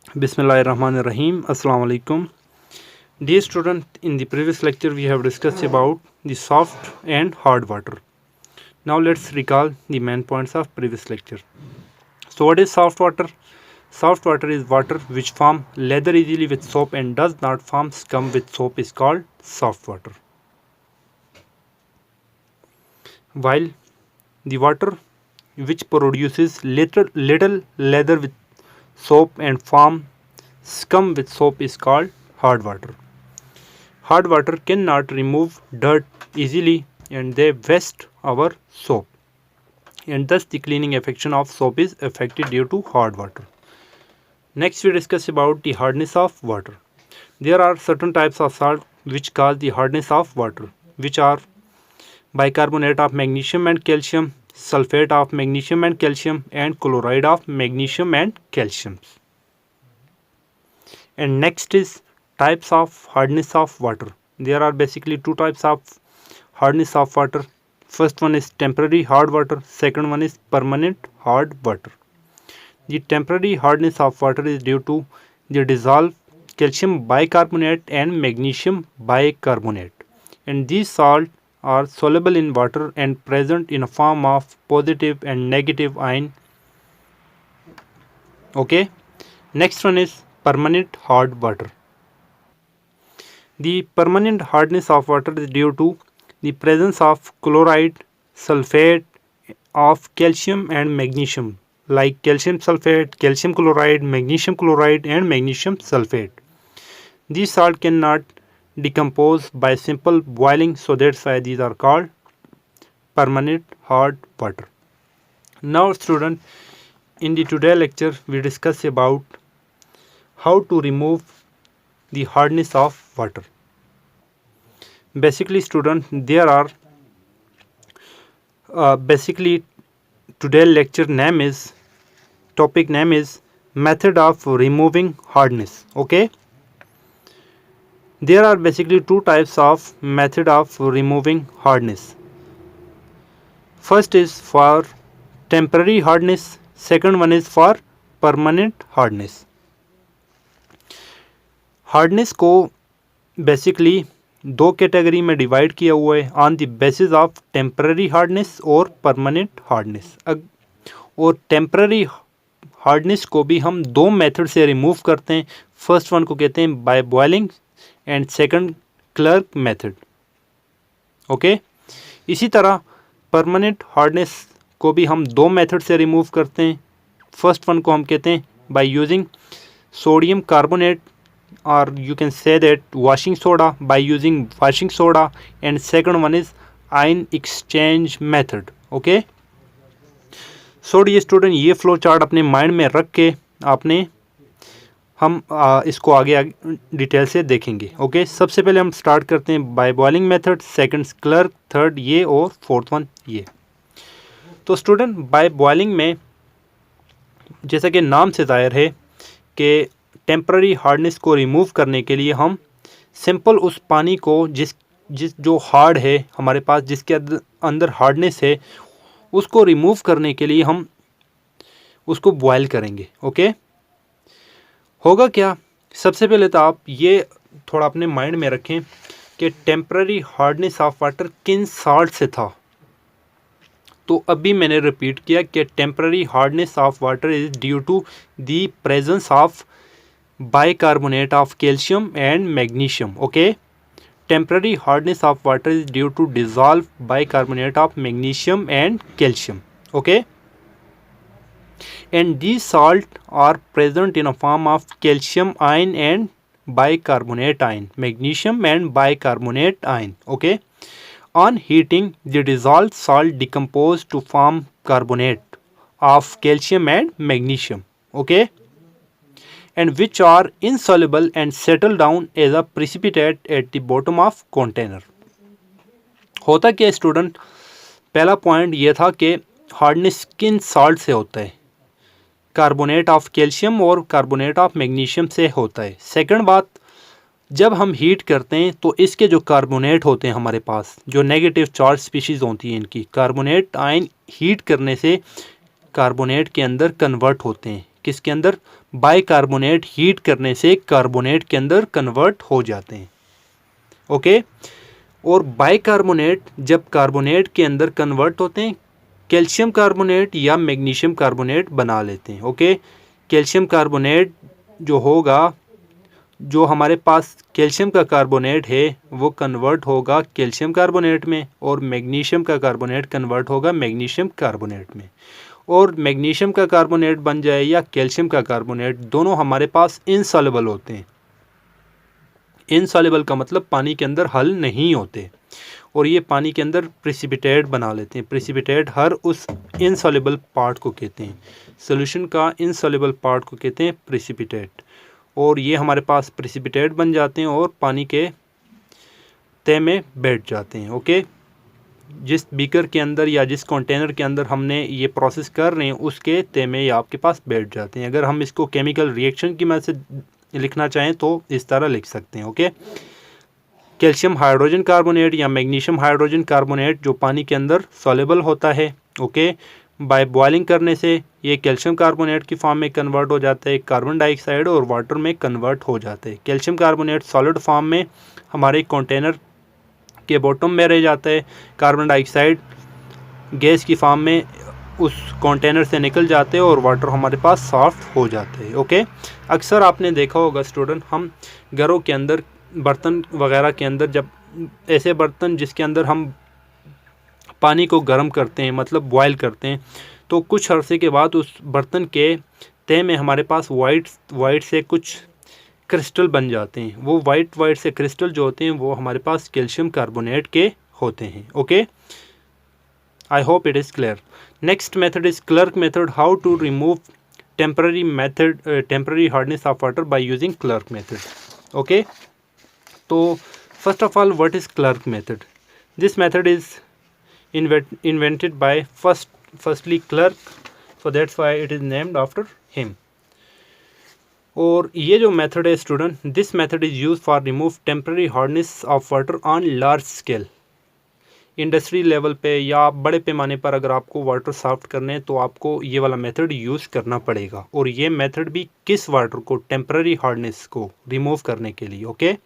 Bismillahirrahmanirrahim. Assalamu alaikum. Dear student, in the previous lecture we have discussed about the soft and hard water. Now let's recall the main points of previous lecture. So what is soft water? Soft water is water which form lather easily with soap and does not form scum with soap is called soft water. While the water which produces little lather with soap and form scum with soap is called hard water. Hard water cannot remove dirt easily and they waste our soap, and thus the cleaning action of soap is affected due to hard water. Next we discuss about the hardness of water. There are certain types of salt which cause the hardness of water, which are bicarbonate of magnesium and calcium, sulfate of magnesium and calcium, and chloride of magnesium and calcium. And next is types of hardness of water. There are basically two types of hardness of water. First one is temporary hard water, second one is permanent hard water. The temporary hardness of water is due to the dissolved calcium bicarbonate and magnesium bicarbonate, and these salts are soluble in water and present in a form of positive and negative ion. Okay, next one is permanent hard water. The permanent hardness of water is due to the presence of chloride, sulfate of calcium and magnesium, like calcium sulfate, calcium chloride, and magnesium sulfate. These salts cannot decompose by simple boiling, so that's why these are called permanent hard water. Now student, in the today lecture we discuss about how to remove the hardness of water. Basically student, there are today lecture name is topic name is method of removing hardness. Okay, there are basically two types of method of removing hardness. First is for temporary hardness, second one is for permanent hardness. Hardness को basically दो category में divide किया हुआ है, on the basis of temporary hardness और permanent hardness. और temporary hardness को भी हम दो मेथड से रिमूव करते हैं। फर्स्ट वन को कहते हैं by boiling and second clerk method. Okay, इसी तरह परमानेंट हार्डनेस को भी हम दो मेथड से रिमूव करते हैं। फर्स्ट वन को हम कहते हैं by using sodium carbonate, or you can say that washing soda, by using washing soda, and second one is ion exchange method. Okay, so ये स्टूडेंट ये फ्लो चार्ट अपने माइंड में रख के आपने हम इसको आगे डिटेल से देखेंगे। ओके, सबसे पहले हम स्टार्ट करते हैं by boiling method, second clerk, third ये और फोर्थ वन ये। तो स्टूडेंट बाय बॉइलिंग में जैसा कि नाम से जाहिर है कि टेम्पररी हार्डनेस को रिमूव करने के लिए हम सिंपल उस पानी को जिस जो हार्ड है हमारे पास, जिसके अंदर हार्डनेस है, उसको रिमूव करने के लिए हम उसको बॉयल करेंगे। ओके, होगा क्या, सबसे पहले तो आप ये थोड़ा अपने माइंड में रखें कि टेम्पररी हार्डनेस ऑफ वाटर किन साल्ट से था। तो अभी मैंने रिपीट किया कि temporary hardness of water is due to the presence of bicarbonate of calcium and magnesium. Okay, temporary hardness of water is due to dissolved bicarbonate of magnesium and calcium. Okay, and these salts are present in a form of calcium ion and bicarbonate ion, magnesium and bicarbonate ion. Okay, on heating the dissolved salt decompose to form carbonate of calcium and magnesium. Okay, and which are insoluble and settle down as a precipitate at the bottom of container. होता क्या student, पहला point ये था कि hardness किन salt से होता है, कार्बोनेट ऑफ कैल्शियम और कार्बोनेट ऑफ मैग्नीशियम से होता है। सेकंड बात, जब हम हीट करते हैं तो इसके जो कार्बोनेट होते हैं हमारे पास, जो नेगेटिव चार्ज स्पीशीज़ होती हैं, इनकी कार्बोनेट आयन हीट करने से कार्बोनेट के अंदर कन्वर्ट होते हैं, किसके अंदर, बाइकार्बोनेट हीट करने से कार्बोनेट के अंदर कन्वर्ट हो जाते हैं। ओके, और बाइकार्बोनेट जब कार्बोनेट के अंदर कन्वर्ट होते हैं कैल्शियम कार्बोनेट या मैग्नीशियम कार्बोनेट बना लेते हैं। ओके, कैल्शियम कार्बोनेट जो होगा, जो हमारे पास कैल्शियम का कार्बोनेट है वो कन्वर्ट होगा कैल्शियम कार्बोनेट में, और मैग्नीशियम का कार्बोनेट कन्वर्ट होगा मैग्नीशियम कार्बोनेट में। और मैग्नीशियम का कार्बोनेट बन जाए या कैल्शियम का कार्बोनेट, दोनों हमारे पास इनसॉल्युबल होते हैं। इनसॉल्युबल का मतलब पानी के अंदर हल नहीं होते, और ये पानी के अंदर प्रेसिपिटेट बना लेते हैं। प्रेसिपिटेट हर उस इनसॉल्युबल पार्ट को कहते हैं, सॉल्यूशन का इनसॉल्युबल पार्ट को कहते हैं प्रेसिपिटेट, और ये हमारे पास प्रेसिपिटेट बन जाते हैं और पानी के तह में बैठ जाते हैं। ओके, जिस बीकर के अंदर या जिस कंटेनर के अंदर हमने ये प्रोसेस कर रहे हैं उसके तह में ये आपके पास बैठ जाते हैं। अगर हम इसको केमिकल रिएक्शन की मदद से लिखना चाहें तो इस तरह लिख सकते हैं। ओके, कैल्शियम हाइड्रोजन कार्बोनेट या मैग्नीशियम हाइड्रोजन कार्बोनेट जो पानी के अंदर सॉल्युबल होता है। ओके, बाय बॉइलिंग करने से ये कैल्शियम कार्बोनेट की फॉर्म में कन्वर्ट हो जाता है, कार्बन डाइऑक्साइड और वाटर में कन्वर्ट हो जाता है। कैल्शियम कार्बोनेट सॉलिड फॉर्म में हमारे कंटेनर के बॉटम में रह जाता है, कार्बन डाइऑक्साइड गैस की फॉर्म में उस कंटेनर से निकल जाते हैं और वाटर हमारे पास सॉफ्ट हो जाते हैं। ओके, अक्सर आपने देखा होगा स्टूडेंट, हम घरों के अंदर बर्तन वगैरह के अंदर, जब ऐसे बर्तन जिसके अंदर हम पानी को गर्म करते हैं, मतलब बॉयल करते हैं, तो कुछ अरसे के बाद उस बर्तन के तह में हमारे पास वाइट से कुछ क्रिस्टल बन जाते हैं। वो वाइट से क्रिस्टल जो होते हैं वो हमारे पास कैल्शियम कार्बोनेट के होते हैं। Okay, I hope it is clear. Next method is Clark method, how to remove temporary hardness of water by using Clark method. Okay, तो first of all what is Clark method? This method is invented by firstly Clerk, so that's why it is named after him. और ये जो method है student, this method is use for remove temporary hardness of water on large scale. Industry level पे या बड़े पैमाने पर अगर आपको वाटर सॉफ्ट करने हैं तो आपको ये वाला मेथड यूज़ करना पड़ेगा। और ये मेथड भी किस वाटर को, टेम्पररी हार्डनेस को रिमूव करने के लिए। ओके,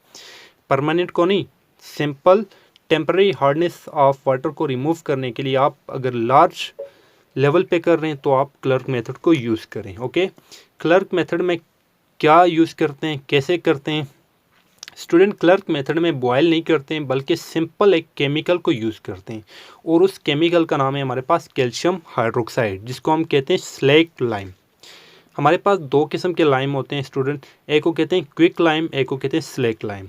परमानेंट को नहीं, simple temporary hardness of water को रिमूव करने के लिए आप अगर लार्ज लेवल पे कर रहे हैं तो आप क्लर्क मेथड को यूज़ करें। ओके, क्लर्क मेथड में क्या यूज़ करते हैं, कैसे करते हैं स्टूडेंट? क्लर्क मेथड में बॉयल नहीं करते हैं बल्कि सिंपल एक केमिकल को यूज़ करते हैं, और उस केमिकल का नाम है हमारे पास कैल्शियम हाइड्रोक्साइड, जिसको हम कहते हैं स्लैक लाइम। हमारे पास दो किस्म के लाइम होते हैं स्टूडेंट, एक को कहते हैं क्विक लाइम, एक को कहते हैं slack lime.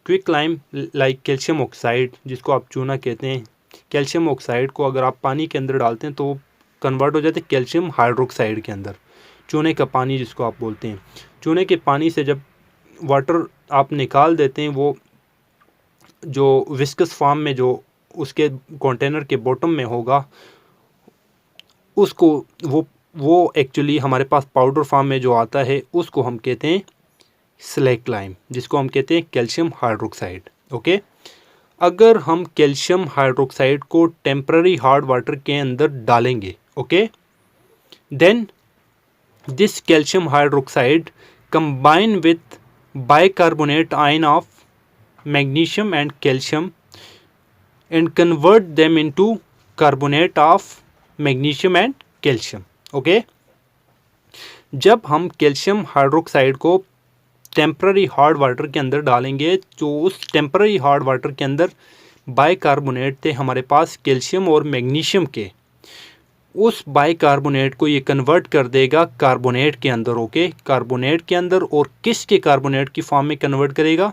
Quick lime like calcium oxide, जिसको आप चूना कहते हैं, कैल्शियम ऑक्साइड को अगर आप पानी के अंदर डालते हैं तो वो कन्वर्ट हो जाते हैं कैल्शियम हाइड्रोक्साइड के अंदर। चूने का पानी जिसको आप बोलते हैं, चूने के पानी से जब वाटर आप निकाल देते हैं, वो जो विस्कस फॉर्म में जो उसके कंटेनर के बॉटम में होगा, उसको वो एक्चुअली हमारे पास पाउडर फॉर्म में जो आता है उसको हम कहते हैं स्लैक लाइम, जिसको हम कहते हैं कैल्शियम हाइड्रोक्साइड। ओके, अगर हम कैल्शियम हाइड्रोक्साइड को टेम्पररी हार्ड वाटर के अंदर डालेंगे, okay, then this calcium hydroxide combine with bicarbonate ion of magnesium and calcium and convert them into carbonate of magnesium and calcium. Okay, जब हम calcium hydroxide को temporary hard water के अंदर डालेंगे तो उस टेम्पररी हार्ड वाटर के अंदर बाइकार्बोनेट थे हमारे पास कैल्शियम और मैग्नीशियम के, उस बाइकार्बोनेट को ये कन्वर्ट कर देगा कार्बोनेट के अंदर। ओके, कार्बोनेट के अंदर, और किसके कार्बोनेट की फॉर्म में कन्वर्ट करेगा?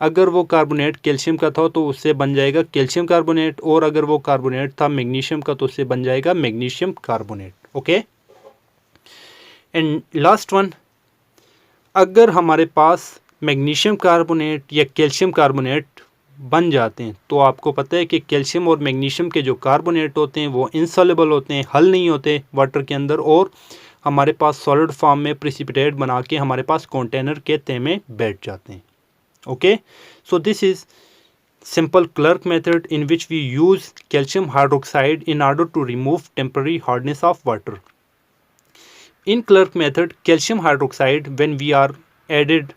अगर वो कार्बोनेट कैल्शियम का था तो उससे बन जाएगा कैल्शियम कार्बोनेट, और अगर वो कार्बोनेट था मैग्नीशियम का तो उससे बन जाएगा magnesium carbonate. Okay, and last one, अगर हमारे पास मैग्नीशियम कार्बोनेट या कैल्शियम कार्बोनेट बन जाते हैं तो आपको पता है कि कैल्शियम और मैग्नीशियम के जो कार्बोनेट होते हैं वो इनसॉल्युबल होते हैं, हल नहीं होते वाटर के अंदर, और हमारे पास सॉलिड फॉर्म में प्रेसिपिटेट बना के हमारे पास कंटेनर के तह में बैठ जाते हैं। Okay, so this is simple Clerk method in which we use calcium hydroxide in order to remove temporary hardness of water. In Clerk method, calcium hydroxide, when we are added,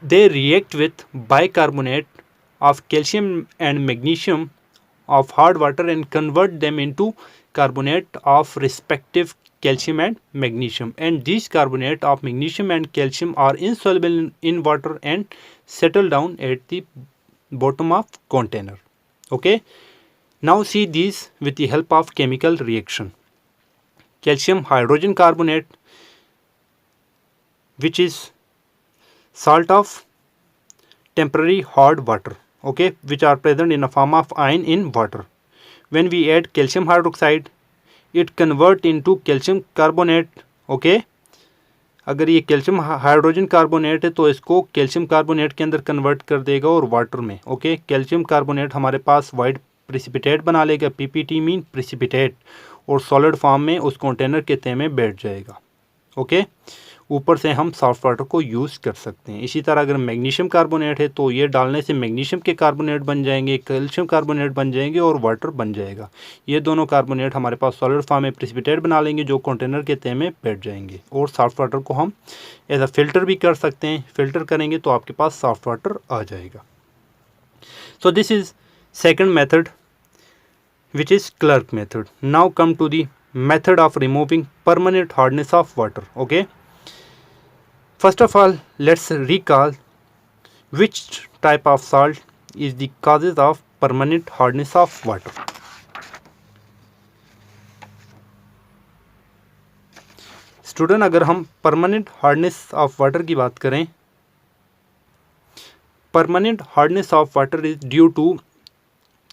they react with bicarbonate of calcium and magnesium of hard water and convert them into carbonate of respective calcium and magnesium, and these carbonate of magnesium and calcium are insoluble in water and settle down at the bottom of container. Okay, now see these with the help of chemical reaction. Calcium hydrogen carbonate, which is salt of temporary hard water, okay, which are present in a form of ion in water. When we add calcium hydroxide, it convert into calcium carbonate. okay, अगर ये calcium hydrogen carbonate है तो इसको calcium carbonate के अंदर convert कर देगा और वाटर में। ओके, कैल्शियम कार्बोनेट हमारे पास वाइट प्रिसिपिटेट बना लेगा, पीपीटी मीन प्रिसिपिटेट, और सॉलिड फॉर्म में उस कंटेनर के तह में बैठ जाएगा। ओके, ऊपर से हम सॉफ्ट वाटर को यूज़ कर सकते हैं। इसी तरह अगर मैग्नीशियम कार्बोनेट है तो ये डालने से मैग्नीशियम के कार्बोनेट बन जाएंगे, कैल्शियम कार्बोनेट बन जाएंगे और वाटर बन जाएगा। ये दोनों कार्बोनेट हमारे पास सॉलिड फॉर्म में प्रिसिपिटेट बना लेंगे जो कंटेनर के तह में बैठ जाएंगे, और सॉफ्ट वाटर को हम एज अ फिल्टर भी कर सकते हैं। फिल्टर करेंगे तो आपके पास सॉफ्ट वाटर आ जाएगा। So this is second method which is Clerk method. Now come to the method of removing permanent hardness of water. Okay, first of all let's recall which type of salt is the causes of permanent hardness of water. Student, अगर हम permanent hardness of water की बात करें, permanent hardness of water is due to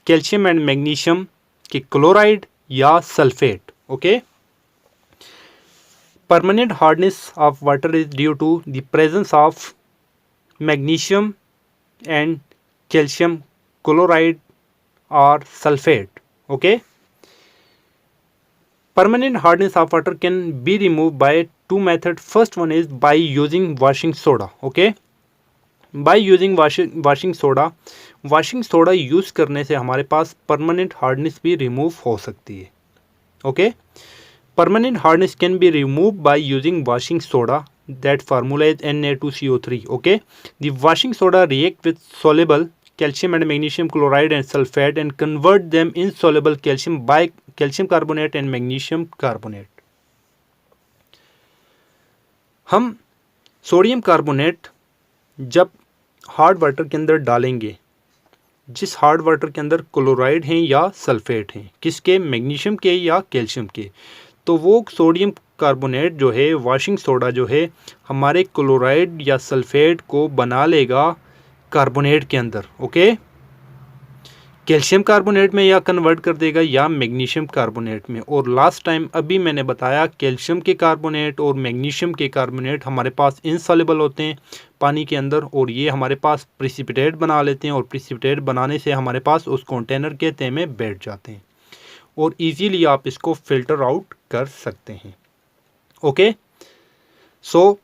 calcium and magnesium कि chloride या sulphate. Okay, permanent hardness of water is due to the presence of magnesium and calcium chloride और sulphate. Okay, permanent hardness of water can be removed by two methods. First one is by using washing soda. Okay, by using washing soda, washing soda use करने से हमारे पास permanent hardness भी remove हो सकती है। Okay, permanent hardness can be remove by using washing soda, that formula is Na2CO3. Okay, the washing soda react with soluble calcium and magnesium chloride and sulfate and convert them insoluble calcium by calcium carbonate and magnesium carbonate. हम sodium carbonate जब hard water के अंदर डालेंगे, जिस hard water के अंदर chloride हैं या सल्फेट हैं, किसके, मैग्नीशियम के या कैल्शियम के, तो वो सोडियम कार्बोनेट जो है, वॉशिंग सोडा जो है, हमारे क्लोराइड या सल्फेट को बना लेगा कार्बोनेट के अंदर। ओके, कैल्शियम कार्बोनेट में या कन्वर्ट कर देगा या मैग्नीशियम कार्बोनेट में। और लास्ट टाइम अभी मैंने बताया कैल्शियम के कार्बोनेट और मैग्नीशियम के कार्बोनेट हमारे पास इनसॉल्युबल होते हैं पानी के अंदर, और ये हमारे पास प्रिसिपिटेट बना लेते हैं, और प्रिसिपिटेट बनाने से हमारे पास उस कंटेनर के तह में बैठ जाते हैं, और इजीली आप इसको फिल्टर आउट कर सकते हैं। Okay, so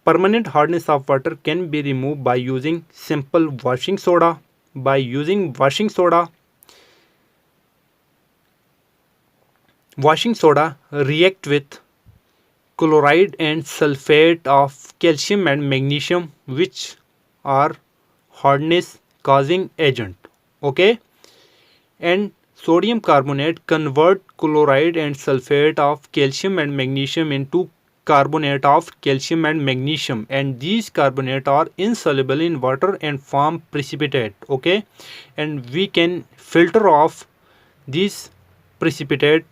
permanent hardness of water can be removed by using simple washing soda. By using washing soda react with chloride and sulfate of calcium and magnesium, which are hardness causing agent. Okay, and sodium carbonate convert chloride and sulfate of calcium and magnesium into carbonate of calcium and magnesium, and these carbonate are insoluble in water and form precipitate. Okay, and we can filter off these precipitate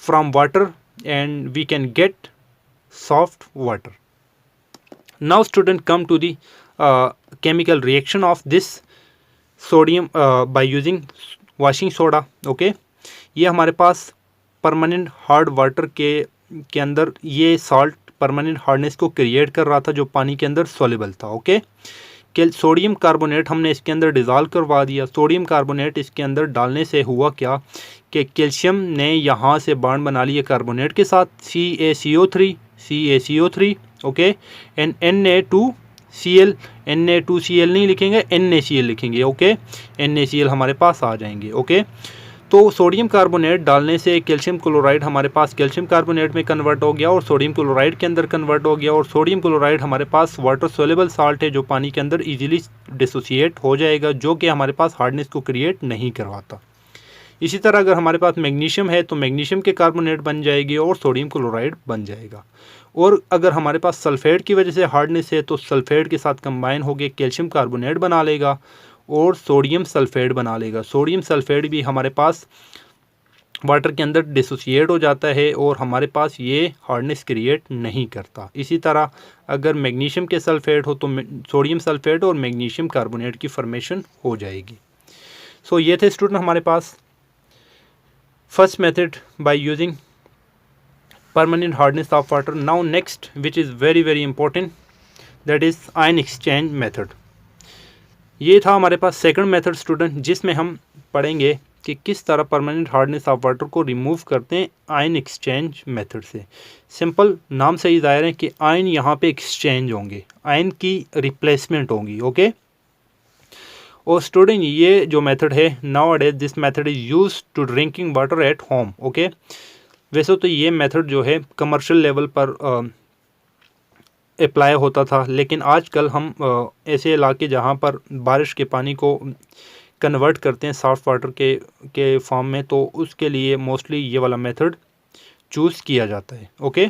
from water and we can get soft water. Now student, come to the chemical reaction of this sodium by using washing soda. Okay, ये हमारे पास permanent hard water के अंदर ये salt permanent hardness को create कर रहा था जो पानी के अंदर सॉल्युबल था। ओके, सोडियम कार्बोनेट हमने इसके अंदर डिज़ोल्व करवा दिया। सोडियम कार्बोनेट इसके अंदर डालने से हुआ क्या कि कैल्शियम ने यहाँ से बॉन्ड बना लिया कार्बोनेट के साथ, CaCO3 ओके, एंड Na2Cl नहीं लिखेंगे, NaCl लिखेंगे। ओके, NaCl हमारे पास आ जाएंगे। ओके, तो सोडियम कार्बोनेट डालने से कैल्शियम क्लोराइड हमारे पास कैल्शियम कार्बोनेट में कन्वर्ट हो गया और सोडियम क्लोराइड के अंदर कन्वर्ट हो गया, और सोडियम क्लोराइड हमारे पास वाटर सोल्युबल साल्ट है जो पानी के अंदर इजीली डिसोसिएट हो जाएगा, जो कि हमारे पास हार्डनेस को क्रिएट नहीं करवाता। इसी तरह अगर हमारे पास मैग्नीशियम है तो मैग्नीशियम के कार्बोनेट बन जाएगी और सोडियम क्लोराइड बन जाएगा। और अगर हमारे पास सल्फेट की वजह से हार्डनेस है तो सल्फेट के साथ कंबाइन होकर कैल्शियम कार्बोनेट बना लेगा और सोडियम सल्फेट बना लेगा। सोडियम सल्फेट भी हमारे पास वाटर के अंदर डिसोसिएट हो जाता है और हमारे पास ये हार्डनेस क्रिएट नहीं करता। इसी तरह अगर मैग्नीशियम के सल्फेट हो तो सोडियम सल्फेट और मैग्नीशियम कार्बोनेट की फॉर्मेशन हो जाएगी। सो ये थे स्टूडेंट हमारे पास first method by using permanent hardness of water. Now next, which is very very important, that is ion exchange method. ये था हमारे पास सेकंड मेथड स्टूडेंट, जिसमें हम पढ़ेंगे कि किस तरह परमानेंट हार्डनेस ऑफ वाटर को रिमूव करते हैं आयन एक्सचेंज मेथड से। सिंपल नाम से ही जाहिर है कि आयन यहाँ पे एक्सचेंज होंगे, आयन की रिप्लेसमेंट होंगी। ओके, और स्टूडेंट ये जो मेथड है now this method is use to drinking water at home. Okay, वैसे तो ये मेथड जो है कमर्शियल लेवल पर अप्लाई होता था, लेकिन आजकल हम ऐसे इलाके जहाँ पर बारिश के पानी को कन्वर्ट करते हैं सॉफ्ट वाटर के फॉर्म में, तो उसके लिए मोस्टली ये वाला मेथड चूज़ किया जाता है। ओके,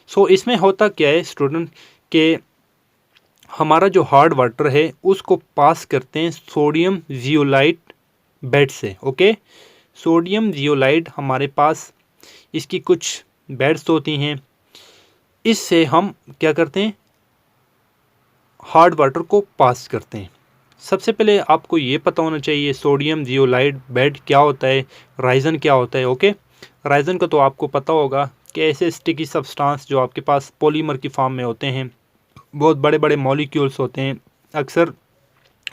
सो इसमें होता क्या है स्टूडेंट कि हमारा जो हार्ड वाटर है उसको पास करते हैं सोडियम जियोलाइट बेड से। ओके, सोडियम जियोलाइट हमारे पास इसकी कुछ बेड्स होती हैं, इससे हम क्या करते हैं हार्ड वाटर को पास करते हैं। सबसे पहले आपको ये पता होना चाहिए सोडियम जियोलाइट बेड क्या होता है, राइजन क्या होता है। ओके, राइजन का तो आपको पता होगा कि ऐसे स्टिकी सब्सटेंस जो आपके पास पॉलीमर की फॉर्म में होते हैं, बहुत बड़े बड़े मॉलिक्यूल्स होते हैं, अक्सर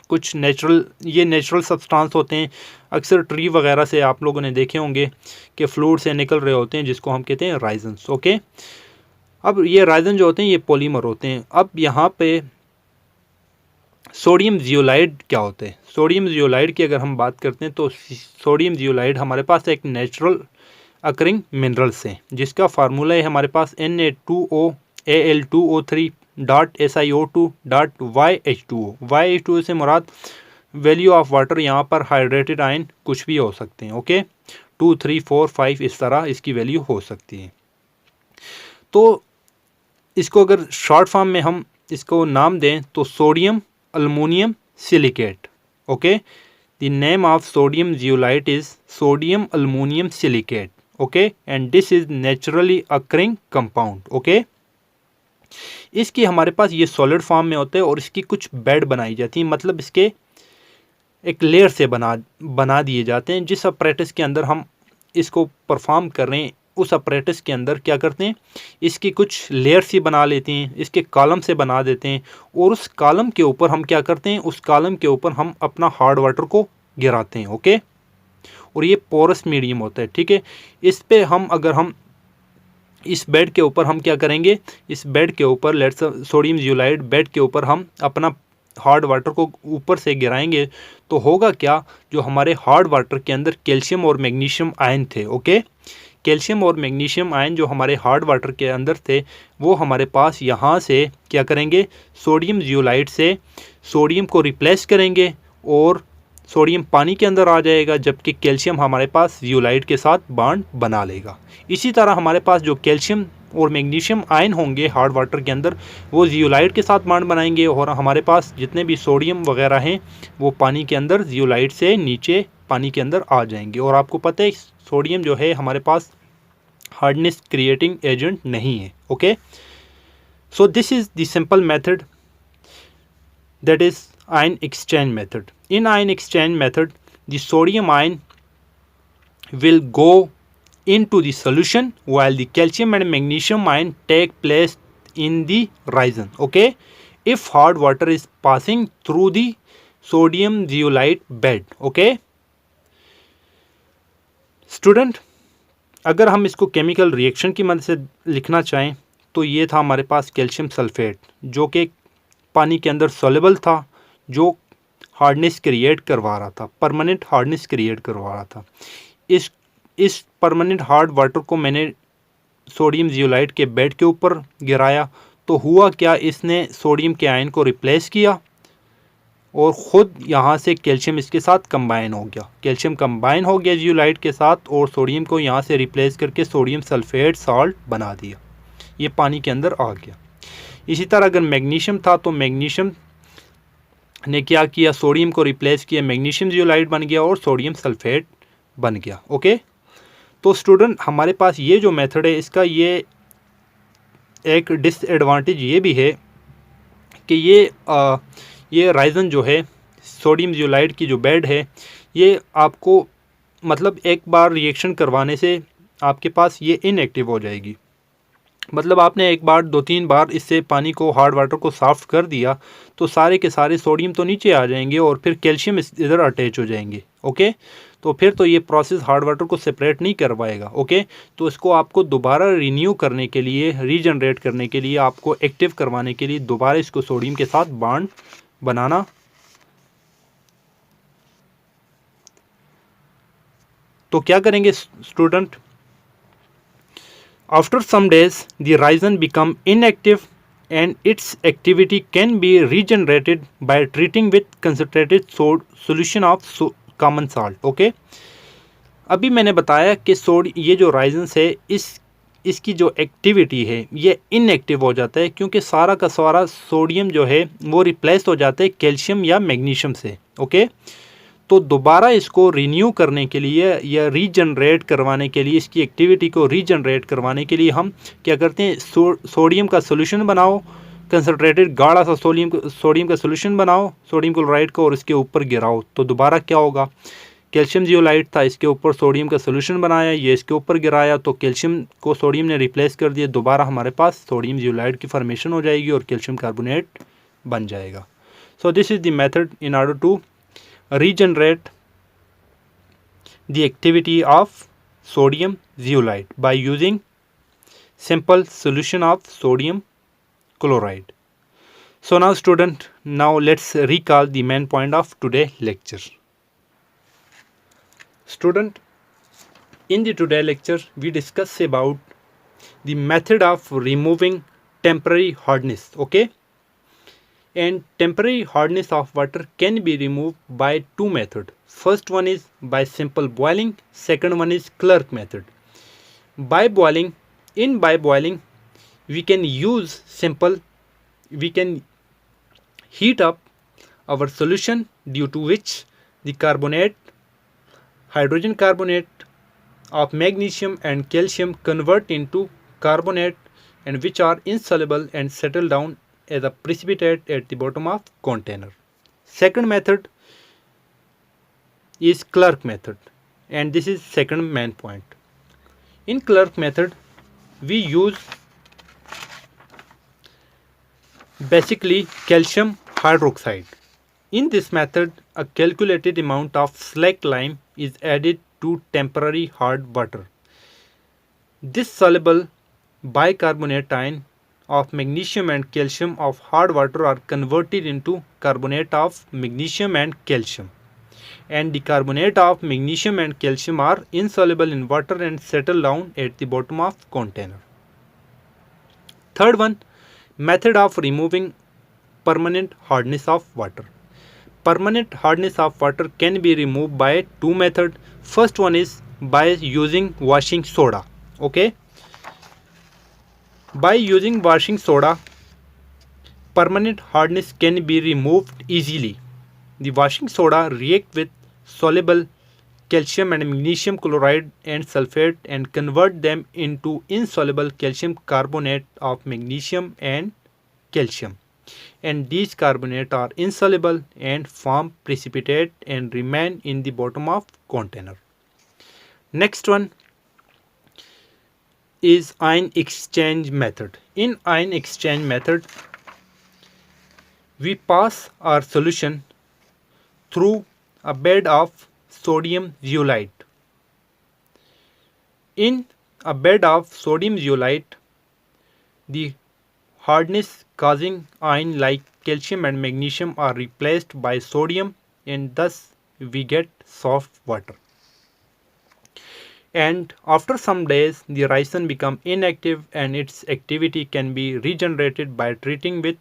कुछ नेचुरल सब्सटेंस होते हैं, अक्सर ट्री वगैरह से आप लोगों ने देखे होंगे कि फ्लूइड से निकल रहे होते हैं, जिसको हम कहते हैं राइजन्स। ओके, अब ये राइजन जो होते हैं ये पॉलीमर होते हैं। अब यहाँ पे सोडियम जियोलाइड क्या होते हैं, सोडियम जियोलाइड की अगर हम बात करते हैं तो सोडियम जियोलाइड हमारे पास एक नेचुरल अकरिंग मिनरल्स है, जिसका फार्मूला है हमारे पास Na2OAl2O3.SiO2.YH2O। YH2O से मुराद वैल्यू ऑफ वाटर, यहाँ पर हाइड्रेटेड आयन कुछ भी हो सकते हैं। ओके, 2, 3, 4, 5 इस तरह इसकी वैल्यू हो सकती है। तो इसको अगर शॉर्ट फॉर्म में हम इसको नाम दें तो sodium aluminium silicate. Okay, the name of sodium zeolite is sodium aluminium silicate. Okay, and this is naturally occurring compound. Okay, इसकी हमारे पास ये सॉलिड फॉर्म में होते हैं और इसकी कुछ बेड बनाई जाती है, मतलब इसके एक लेयर से बना दिए जाते हैं। जिस अपरेटस के अंदर हम इसको परफॉर्म कर रहे हैं उस अपरेटस के अंदर क्या करते हैं, इसकी कुछ लेयर सी बना लेते हैं, इसके कॉलम से बना देते हैं, और उस कॉलम के ऊपर हम क्या करते हैं, उस कॉलम के ऊपर हम अपना हार्ड वाटर को गिराते हैं। ओके, और ये पोरस मीडियम होता है। ठीक है, इस पे अगर हम इस बेड के ऊपर हम क्या करेंगे, इस बेड के ऊपर लेट्स सोडियम जियोलाइट बेड के ऊपर हम अपना हार्ड वाटर को ऊपर से गिराएंगे तो होगा क्या, जो हमारे हार्ड वाटर के अंदर कैल्शियम और मैग्नीशियम आयन थे। ओके, कैल्शियम और मैग्नीशियम आयन जो हमारे हार्ड वाटर के अंदर थे वो हमारे पास यहाँ से क्या करेंगे, सोडियम जियोलाइट से सोडियम को रिप्लेस करेंगे और सोडियम पानी के अंदर आ जाएगा, जबकि कैल्शियम हमारे पास जियोलाइट के साथ बॉन्ड बना लेगा। इसी तरह हमारे पास जो कैल्शियम और मैग्नीशियम आयन होंगे हार्ड वाटर के अंदर वो जियोलाइट के साथ बॉन्ड बनाएंगे, और हमारे पास जितने भी सोडियम वगैरह हैं वो पानी के अंदर जियोलाइट से नीचे पानी के अंदर आ जाएंगे। और आपको पता है सोडियम जो है हमारे पास हार्डनेस क्रिएटिंग एजेंट नहीं है। Okay, so this is the simple method, that is ion exchange method. In ion exchange method, the sodium ion will go into the solution while the calcium and magnesium ion take place in the resin. Okay, if hard water is passing through the sodium zeolite bed. Okay, student अगर हम इसको chemical reaction की मदद से लिखना चाहें तो ये था हमारे पास कैल्शियम सल्फेट, जो कि पानी के अंदर सॉल्युबल था, जो हार्डनेस क्रिएट करवा रहा था, परमानेंट हार्डनेस क्रिएट करवा रहा था। इस परमानेंट हार्ड वाटर को मैंने सोडियम जियोलाइट के बेड के ऊपर गिराया, तो हुआ क्या, इसने सोडियम के आयन को रिप्लेस किया और ख़ुद यहाँ से कैल्शियम इसके साथ कंबाइन हो गया। कैल्शियम कंबाइन हो गया जियोलाइट के साथ और सोडियम को यहाँ से रिप्लेस करके सोडियम सल्फेट साल्ट बना दिया, ये पानी के अंदर आ गया। इसी तरह अगर मैग्नीशियम था तो मैग्नीशियम ने क्या किया, सोडियम को रिप्लेस किया, मैग्नीशियम जियोलाइट बन गया और सोडियम सल्फेट बन गया। ओके, तो स्टूडेंट हमारे पास ये जो मेथड है इसका ये एक डिसएडवांटेज ये भी है कि ये राइजन जो है सोडियम जियोलाइट की जो बेड है ये आपको मतलब एक बार रिएक्शन करवाने से आपके पास ये इनएक्टिव हो जाएगी। मतलब आपने एक बार 2-3 बार इससे पानी को हार्ड वाटर को सॉफ्ट कर दिया तो सारे के सारे सोडियम तो नीचे आ जाएंगे और फिर कैल्शियम इधर अटैच हो जाएंगे। ओके, तो फिर तो ये प्रोसेस हार्ड वाटर को सेपरेट नहीं करवाएगा। ओके, तो इसको आपको दोबारा रिन्यू करने के लिए, रीजनरेट करने के लिए, आपको एक्टिव करवाने के लिए दोबारा इसको सोडियम के साथ बॉन्ड बनाना तो क्या करेंगे student, after some days the rhizome become inactive and its activity can be regenerated by treating with concentrated solution of common salt। Okay, अभी मैंने बताया कि ये जो राइजन्स है इसकी जो एक्टिविटी है ये इनएक्टिव हो जाता है क्योंकि सारा का सारा सोडियम जो है वो रिप्लेस हो जाता है कैल्शियम या मैग्नीशियम से। ओके, तो दोबारा इसको रिन्यू करने के लिए या रीजनरेट करवाने के लिए, इसकी एक्टिविटी को रीजनरेट करवाने के लिए हम क्या करते हैं, सोडियम का सोल्यूशन बनाओ, कंसनट्रेटेड गाढ़ा सा सोडियम का सोल्यूशन बनाओ, सोडियम क्लोराइड को, और इसके ऊपर गिराओ तो दोबारा क्या होगा, कैल्शियम जियोलाइट था, इसके ऊपर सोडियम का सोल्यूशन बनाया, ये इसके ऊपर गिराया तो कैल्शियम को सोडियम ने रिप्लेस कर दिया, दोबारा हमारे पास सोडियम जियोलाइट की फॉर्मेशन हो जाएगी और कैल्शियम कार्बोनेट बन जाएगा। So this is the method in order to regenerate the activity of sodium zeolite by using simple solution of sodium chloride। So now student, now let's recall the main point of today's lecture। Student, in the today lecture we discuss about the method of removing temporary hardness। Okay, and temporary hardness of water can be removed by two methods. First one is by simple boiling, second one is Clerk method। By boiling, we can heat up our solution, due to which the hydrogen carbonate of magnesium and calcium convert into carbonate, and which are insoluble and settle down as a precipitate at the bottom of container। Second method is Clerk method, and this is second main point। In Clerk method we use basically calcium hydroxide। In this method a calculated amount of slacked lime is added to temporary hard water। This soluble bicarbonate ion of magnesium and calcium of hard water are converted into carbonate of magnesium and calcium, and the carbonate of magnesium and calcium are insoluble in water and settle down at the bottom of container। Third one, method of removing permanent hardness of water। Permanent hardness of water can be removed by two methods। First one is by using washing soda। Okay, by using washing soda permanent hardness can be removed easily। The washing soda react with soluble calcium and magnesium chloride and sulfate and convert them into insoluble calcium carbonate of magnesium and calcium, and these carbonate are insoluble and form precipitate and remain in the bottom of container। Next one is ion exchange method। In ion exchange method we pass our solution through a bed of sodium zeolite। In a bed of sodium zeolite the hardness causing ion like calcium and magnesium are replaced by sodium and thus we get soft water. And after some days the ricin become inactive and its activity can be regenerated by treating with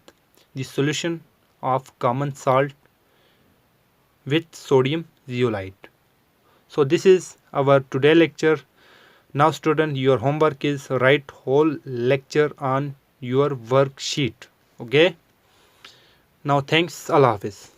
the solution of common salt with sodium zeolite. So this is our today lecture. Now student, your homework is write whole lecture on your worksheet. Okay. Now thanks. Allah Hafiz.